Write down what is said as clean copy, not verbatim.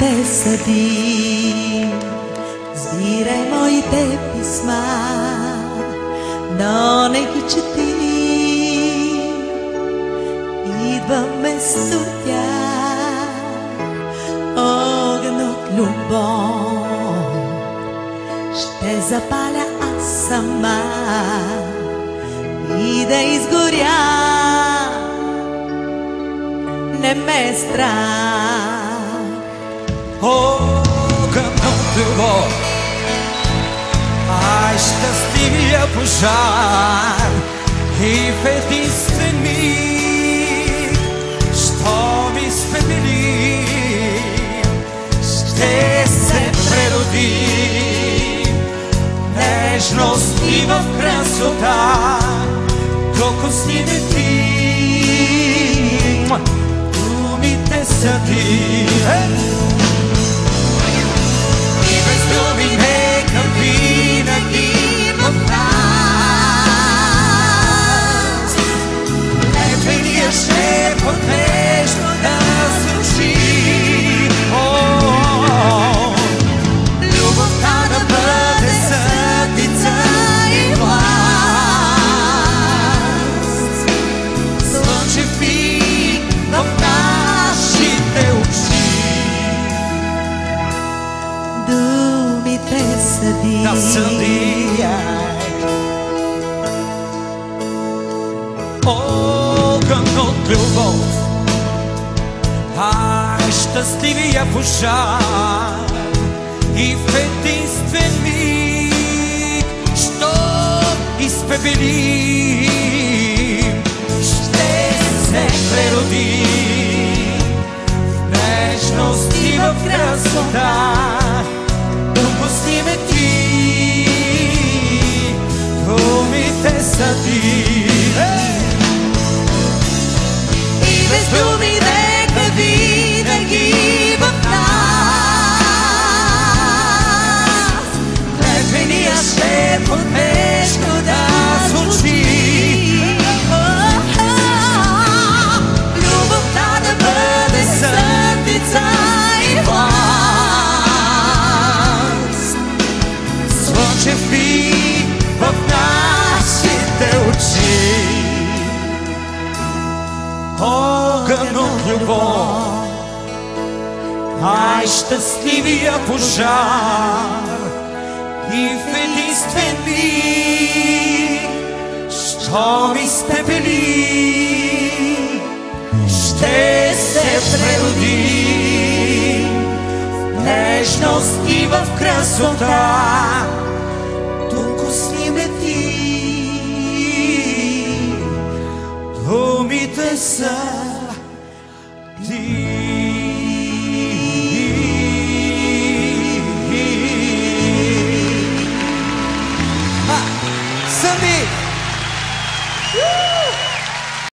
те съди. Сбирай моите писма, но не ги чети. Идва вместо тях огън от любов. Ще запаля аз сама и да изгоря. Не ме страх. Огън от любов, ай щастливия пожар, и в единствен миг, що ми спепели, ще се прероди. Нежност и в красота, докосни ме ти, думите са ти. И без думи нека винаги в нас клетвения шепот нежно да звучи. Любовта да бъде съдница и власт, слънчев миг в нашите очи. Думите съди, да съди. Огън от любов, ай щастливия пожар, и в единствен миг, що изпепели, ще се прероди. В нежност и в красота, допусни ме ти, думите са ти. и без думи нека винаги в нас клетвения шепот нежно да звучи. Любовта да бъде съдница и власт, Слънчев миг в нашите очи. Огън от любов, ай щастливия пожар, и в единствен миг, що ми изпепели, ще се прероди. В нежност и в красота, докосни ме ти, думите са